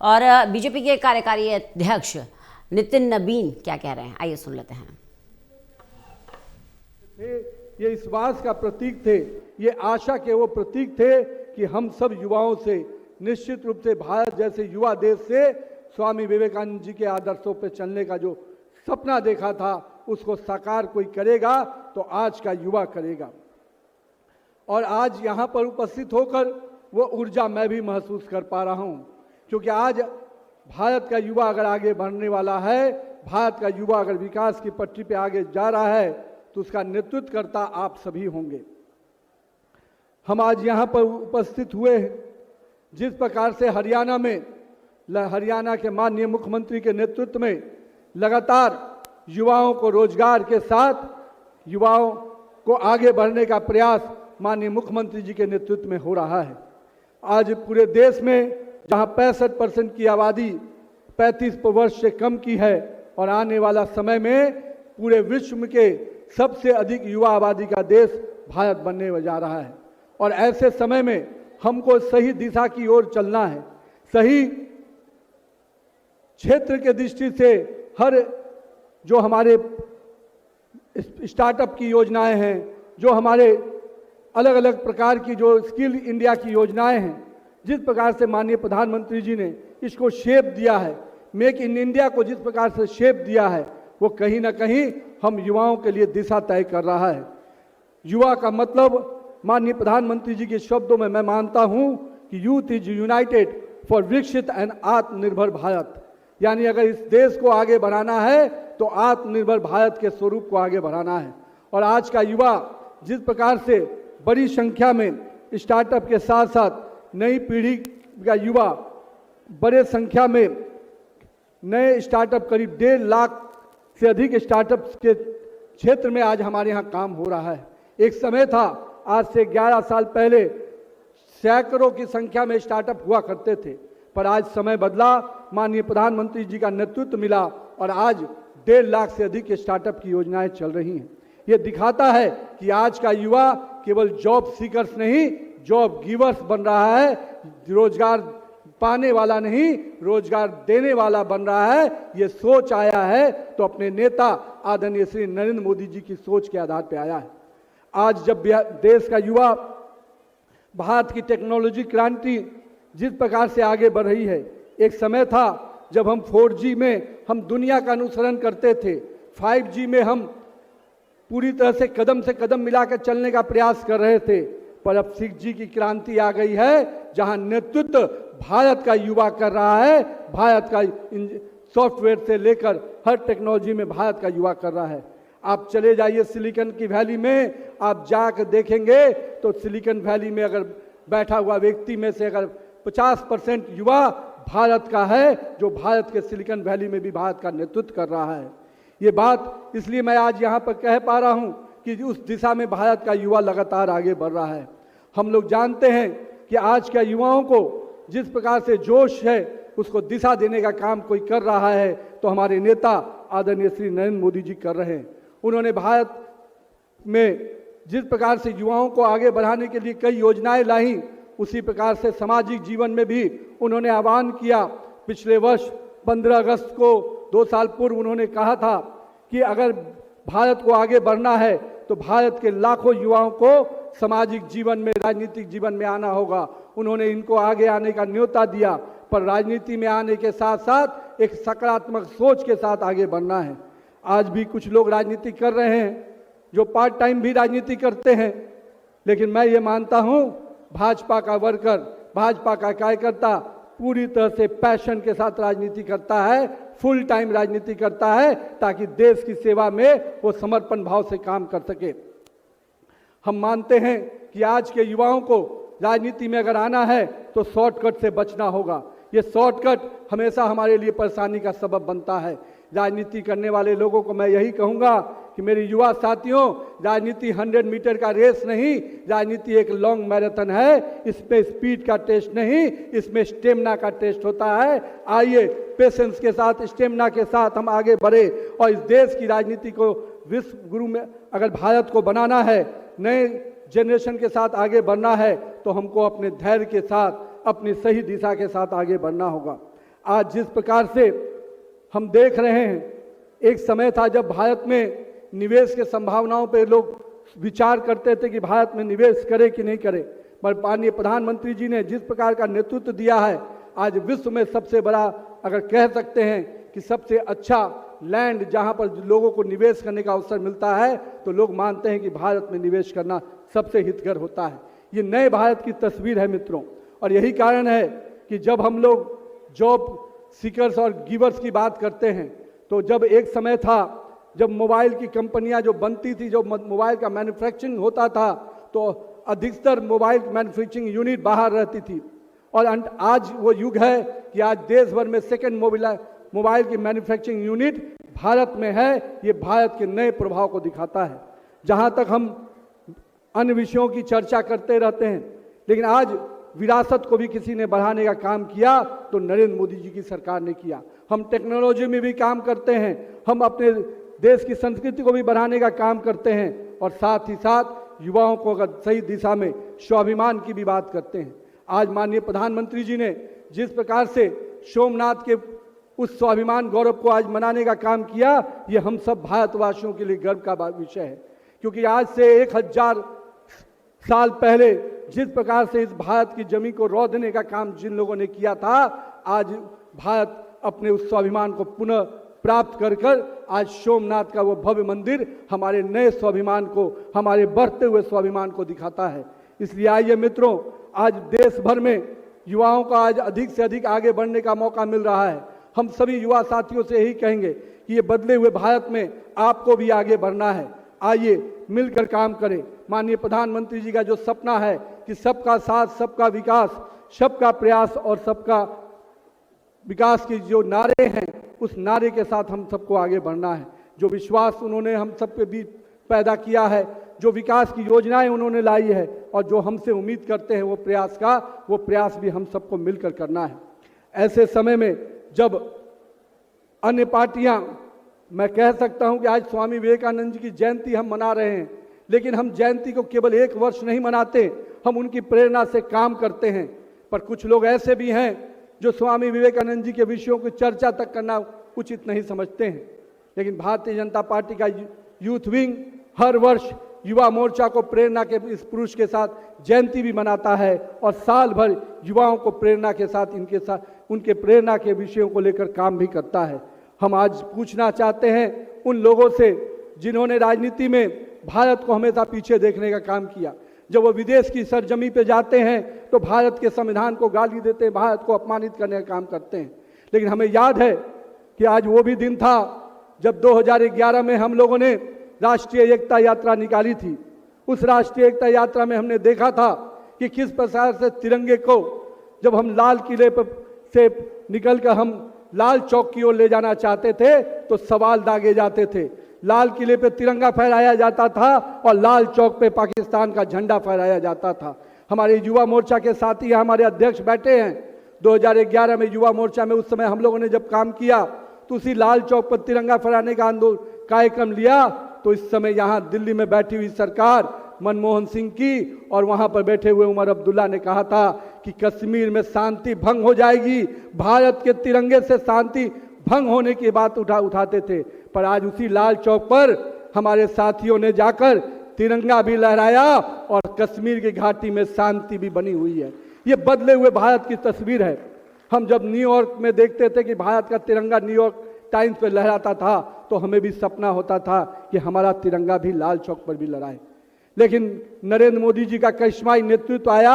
और बीजेपी के कार्यकारी अध्यक्ष नितिन नबीन क्या कह रहे हैं, आइए सुन लेते हैं। ये इस बात का प्रतीक थे, ये आशा के वो प्रतीक थे कि हम सब युवाओं से निश्चित रूप से भारत जैसे युवा देश से स्वामी विवेकानंद जी के आदर्शों पर चलने का जो सपना देखा था उसको साकार कोई करेगा तो आज का युवा करेगा। और आज यहाँ पर उपस्थित होकर वो ऊर्जा मैं भी महसूस कर पा रहा हूँ, क्योंकि आज भारत का युवा अगर आगे बढ़ने वाला है, भारत का युवा अगर विकास की पटरी पे आगे जा रहा है तो उसका नेतृत्व करता आप सभी होंगे। हम आज यहाँ पर उपस्थित हुए हैं, जिस प्रकार से हरियाणा के माननीय मुख्यमंत्री के नेतृत्व में लगातार युवाओं को रोजगार के साथ युवाओं को आगे बढ़ने का प्रयास माननीय मुख्यमंत्री जी के नेतृत्व में हो रहा है। आज पूरे देश में जहां 65% की आबादी 35 वर्ष से कम की है और आने वाला समय में पूरे विश्व के सबसे अधिक युवा आबादी का देश भारत बनने जा रहा है। और ऐसे समय में हमको सही दिशा की ओर चलना है। सही क्षेत्र के दृष्टि से हर जो हमारे स्टार्टअप की योजनाएं हैं, जो हमारे अलग अलग प्रकार की जो स्किल इंडिया की योजनाएं हैं, जिस प्रकार से माननीय प्रधानमंत्री जी ने इसको शेप दिया है, मेक इन इंडिया को जिस प्रकार से शेप दिया है, वो कहीं ना कहीं हम युवाओं के लिए दिशा तय कर रहा है। युवा का मतलब माननीय प्रधानमंत्री जी के शब्दों में मैं मानता हूं कि यूथ इज यूनाइटेड फॉर विकसित एंड आत्मनिर्भर भारत। यानी अगर इस देश को आगे बढ़ाना है तो आत्मनिर्भर भारत के स्वरूप को आगे बढ़ाना है। और आज का युवा जिस प्रकार से बड़ी संख्या में स्टार्टअप के साथ साथ नई पीढ़ी का युवा बड़े संख्या में नए स्टार्टअप करीब 1.5 लाख से अधिक स्टार्टअप के क्षेत्र में आज हमारे यहाँ काम हो रहा है। एक समय था, आज से 11 साल पहले सैकड़ों की संख्या में स्टार्टअप हुआ करते थे, पर आज समय बदला, माननीय प्रधानमंत्री जी का नेतृत्व मिला और आज 1.5 लाख से अधिक स्टार्टअप की योजनाएं चल रही हैं। ये दिखाता है कि आज का युवा केवल जॉब सीकर्स नहीं, जॉब गिवर्स बन रहा है। रोजगार पाने वाला नहीं, रोजगार देने वाला बन रहा है। ये सोच आया है तो अपने नेता आदरणीय श्री नरेंद्र मोदी जी की सोच के आधार पर आया है। आज जब देश का युवा भारत की टेक्नोलॉजी क्रांति जिस प्रकार से आगे बढ़ रही है, एक समय था जब हम 4G में हम दुनिया का अनुसरण करते थे, 5G में हम पूरी तरह से कदम मिलाकर चलने का प्रयास कर रहे थे, पर अब 6G की क्रांति आ गई है, जहां नेतृत्व भारत का युवा कर रहा है। भारत का सॉफ्टवेयर से लेकर हर टेक्नोलॉजी में भारत का युवा कर रहा है। आप चले जाइए सिलिकॉन की वैली में, आप जाकर देखेंगे तो सिलिकॉन वैली में अगर बैठा हुआ व्यक्ति में से अगर 50% युवा भारत का है, जो भारत के सिलिकॉन वैली में भी भारत का नेतृत्व कर रहा है। ये बात इसलिए मैं आज यहाँ पर कह पा रहा हूँ कि उस दिशा में भारत का युवा लगातार आगे बढ़ रहा है। हम लोग जानते हैं कि आज के युवाओं को जिस प्रकार से जोश है, उसको दिशा देने का काम कोई कर रहा है तो हमारे नेता आदरणीय श्री नरेंद्र मोदी जी कर रहे हैं। उन्होंने भारत में जिस प्रकार से युवाओं को आगे बढ़ाने के लिए कई योजनाएं लाई, उसी प्रकार से सामाजिक जीवन में भी उन्होंने आह्वान किया। पिछले वर्ष 15 अगस्त को 2 साल पूर्व उन्होंने कहा था कि अगर भारत को आगे बढ़ना है तो भारत के लाखों युवाओं को सामाजिक जीवन में, राजनीतिक जीवन में आना होगा। उन्होंने इनको आगे आने का न्योता दिया, पर राजनीति में आने के साथ साथ एक सकारात्मक सोच के साथ आगे बढ़ना है। आज भी कुछ लोग राजनीति कर रहे हैं जो पार्ट टाइम भी राजनीति करते हैं, लेकिन मैं ये मानता हूँ भाजपा का वर्कर, भाजपा का कार्यकर्ता पूरी तरह से पैशन के साथ राजनीति करता है, फुल टाइम राजनीति करता है, ताकि देश की सेवा में वो समर्पण भाव से काम कर सके। हम मानते हैं कि आज के युवाओं को राजनीति में अगर आना है तो शॉर्टकट से बचना होगा। ये शॉर्टकट हमेशा हमारे लिए परेशानी का सबब बनता है। राजनीति करने वाले लोगों को मैं यही कहूँगा कि मेरे युवा साथियों, राजनीति 100 मीटर का रेस नहीं, राजनीति एक लॉन्ग मैराथन है। इसमें स्पीड का टेस्ट नहीं, इसमें स्टेमिना का टेस्ट होता है। आइए पेशेंस के साथ, स्टेमिना के साथ हम आगे बढ़े और इस देश की राजनीति को विश्व गुरु में अगर भारत को बनाना है, नए जनरेशन के साथ आगे बढ़ना है, तो हमको अपने धैर्य के साथ, अपनी सही दिशा के साथ आगे बढ़ना होगा। आज जिस प्रकार से हम देख रहे हैं, एक समय था जब भारत में निवेश के संभावनाओं पर लोग विचार करते थे कि भारत में निवेश करे कि नहीं करे, पर माननीय प्रधानमंत्री जी ने जिस प्रकार का नेतृत्व दिया है, आज विश्व में सबसे बड़ा, अगर कह सकते हैं कि सबसे अच्छा लैंड जहां पर लोगों को निवेश करने का अवसर मिलता है, तो लोग मानते हैं कि भारत में निवेश करना सबसे हितकर होता है। ये नए भारत की तस्वीर है मित्रों, और यही कारण है कि जब हम लोग जॉब सीकर्स और गिवर्स की बात करते हैं, तो जब एक समय था जब मोबाइल की कंपनियां जो बनती थी, जो मोबाइल का मैन्युफैक्चरिंग होता था, तो अधिकतर मोबाइल मैन्युफैक्चरिंग यूनिट बाहर रहती थी। और आज वो युग है कि आज देश भर में सेकेंड मोबाइल की मैन्युफैक्चरिंग यूनिट भारत में है। ये भारत के नए प्रभाव को दिखाता है। जहां तक हम अन्य विषयों की चर्चा करते रहते हैं, लेकिन आज विरासत को भी किसी ने बढ़ाने का काम किया तो नरेंद्र मोदी जी की सरकार ने किया। हम टेक्नोलॉजी में भी काम करते हैं, हम अपने देश की संस्कृति को भी बढ़ाने का काम करते हैं, और साथ ही साथ युवाओं को अगर सही दिशा में स्वाभिमान की भी बात करते हैं। आज माननीय प्रधानमंत्री जी ने जिस प्रकार से सोमनाथ के उस स्वाभिमान गौरव को आज मनाने का काम किया, ये हम सब भारतवासियों के लिए गर्व का विषय है। क्योंकि आज से 1000 साल पहले जिस प्रकार से इस भारत की जमीन को रौंदने का काम जिन लोगों ने किया था, आज भारत अपने उस स्वाभिमान को पुनः प्राप्त कर आज सोमनाथ का वो भव्य मंदिर हमारे नए स्वाभिमान को, हमारे बढ़ते हुए स्वाभिमान को दिखाता है। इसलिए आइए मित्रों, आज देश भर में युवाओं का आज अधिक से अधिक आगे बढ़ने का मौका मिल रहा है। हम सभी युवा साथियों से यही कहेंगे कि ये बदले हुए भारत में आपको भी आगे बढ़ना है। आइए मिलकर काम करें। माननीय प्रधानमंत्री जी का जो सपना है कि सबका साथ, सबका विकास, सबका प्रयास और सबका विकास की जो नारे हैं, उस नारे के साथ हम सबको आगे बढ़ना है। जो विश्वास उन्होंने हम सब पे भी पैदा किया है, जो विकास की योजनाएं उन्होंने लाई है, और जो हमसे उम्मीद करते हैं वो प्रयास भी हम सबको मिलकर करना है। ऐसे समय में जब अन्य पार्टियां, मैं कह सकता हूं कि आज स्वामी विवेकानंद जी की जयंती हम मना रहे हैं, लेकिन हम जयंती को केवल एक वर्ष नहीं मनाते, हम उनकी प्रेरणा से काम करते हैं। पर कुछ लोग ऐसे भी हैं जो स्वामी विवेकानंद जी के विषयों की चर्चा तक करना उचित नहीं समझते हैं। लेकिन भारतीय जनता पार्टी का यूथ विंग हर वर्ष युवा मोर्चा को प्रेरणा के इस पुरुष के साथ जयंती भी मनाता है, और साल भर युवाओं को प्रेरणा के साथ उनके प्रेरणा के विषयों को लेकर काम भी करता है। हम आज पूछना चाहते हैं उन लोगों से जिन्होंने राजनीति में भारत को हमेशा पीछे देखने का काम किया। जब वो विदेश की सरजमी पे जाते हैं तो भारत के संविधान को गाली देते हैं, भारत को अपमानित करने का काम करते हैं। लेकिन हमें याद है कि आज वो भी दिन था जब 2011 में हम लोगों ने राष्ट्रीय एकता यात्रा निकाली थी। उस राष्ट्रीय एकता यात्रा में हमने देखा था कि किस प्रकार से तिरंगे को जब हम लाल किले पर से निकलकर हम लाल चौक की ओर ले जाना चाहते थे तो सवाल दागे जाते थे। लाल किले पे तिरंगा फहराया जाता था और लाल चौक पे पाकिस्तान का झंडा फहराया जाता था। हमारे युवा मोर्चा के साथी हमारे अध्यक्ष बैठे हैं। 2011 में युवा मोर्चा में उस समय हम लोगों ने जब काम किया तो उसी लाल चौक पर तिरंगा फहराने का कार्यक्रम लिया, तो इस समय यहाँ दिल्ली में बैठी हुई सरकार मनमोहन सिंह की और वहाँ पर बैठे हुए उमर अब्दुल्ला ने कहा था कि कश्मीर में शांति भंग हो जाएगी, भारत के तिरंगे से शांति भंग होने की बात उठाते थे। पर आज उसी लाल चौक पर हमारे साथियों ने जाकर तिरंगा भी लहराया और कश्मीर की घाटी में शांति भी बनी हुई है। ये बदले हुए भारत की तस्वीर है। हम जब न्यूयॉर्क में देखते थे कि भारत का तिरंगा न्यूयॉर्क टाइम्स पे लहराता था तो हमें भी सपना होता था कि हमारा तिरंगा भी लाल चौक पर भी लहराए। लेकिन नरेंद्र मोदी जी का करिश्माई नेतृत्व आया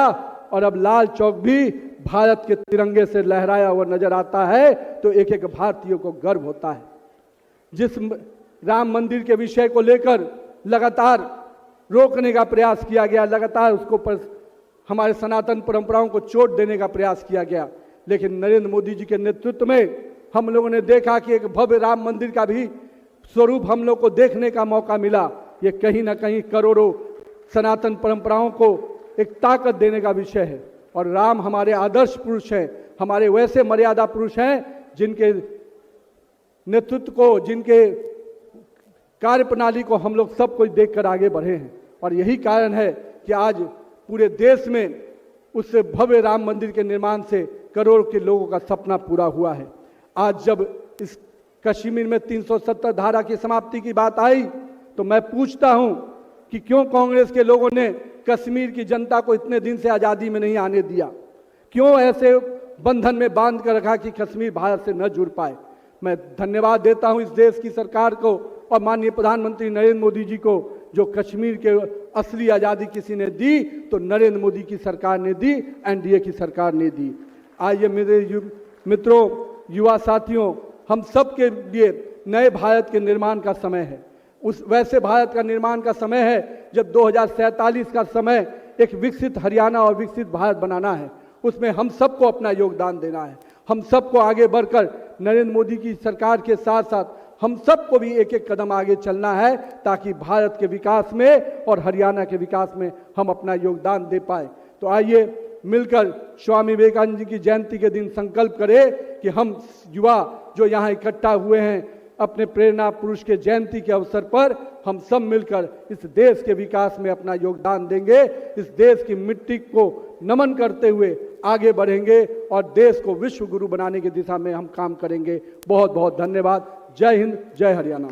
और अब लाल चौक भी भारत के तिरंगे से लहराया हुआ नजर आता है, तो एक एक भारतीय को गर्व होता है। जिस राम मंदिर के विषय को लेकर लगातार रोकने का प्रयास किया गया, लगातार उसको पर हमारे सनातन परंपराओं को चोट देने का प्रयास किया गया, लेकिन नरेंद्र मोदी जी के नेतृत्व में हम लोगों ने देखा कि एक भव्य राम मंदिर का भी स्वरूप हम लोग को देखने का मौका मिला। ये कहीं ना कहीं करोड़ों सनातन परंपराओं को एक ताकत देने का विषय है। और राम हमारे आदर्श पुरुष हैं, हमारे वैसे मर्यादा पुरुष हैं जिनके नेतृत्व को, जिनके कार्य प्रणाली को हम लोग सब कुछ देखकर आगे बढ़े हैं। और यही कारण है कि आज पूरे देश में उस भव्य राम मंदिर के निर्माण से करोड़ के लोगों का सपना पूरा हुआ है। आज जब इस कश्मीर में 370 धारा की समाप्ति की बात आई तो मैं पूछता हूं कि क्यों कांग्रेस के लोगों ने कश्मीर की जनता को इतने दिन से आज़ादी में नहीं आने दिया, क्यों ऐसे बंधन में बांध कर रखा कि कश्मीर भारत से न जुड़ पाए। मैं धन्यवाद देता हूं इस देश की सरकार को और माननीय प्रधानमंत्री नरेंद्र मोदी जी को, जो कश्मीर के असली आज़ादी किसी ने दी तो नरेंद्र मोदी की सरकार ने दी, एनडीए की सरकार ने दी। आइए मेरे मित्रों, युवा साथियों, हम सब के लिए नए भारत के निर्माण का समय है। उस वैसे भारत का निर्माण का समय है जब 2047 का समय एक विकसित हरियाणा और विकसित भारत बनाना है। उसमें हम सबको अपना योगदान देना है। हम सबको आगे बढ़कर नरेंद्र मोदी की सरकार के साथ साथ हम सबको भी एक एक कदम आगे चलना है ताकि भारत के विकास में और हरियाणा के विकास में हम अपना योगदान दे पाए। तो आइए मिलकर स्वामी विवेकानंद जी की जयंती के दिन संकल्प करें कि हम युवा जो यहाँ इकट्ठा हुए हैं अपने प्रेरणा पुरुष के जयंती के अवसर पर हम सब मिलकर इस देश के विकास में अपना योगदान देंगे। इस देश की मिट्टी को नमन करते हुए आगे बढ़ेंगे और देश को विश्व गुरु बनाने की दिशा में हम काम करेंगे। बहुत बहुत धन्यवाद। जय हिंद, जय हरियाणा।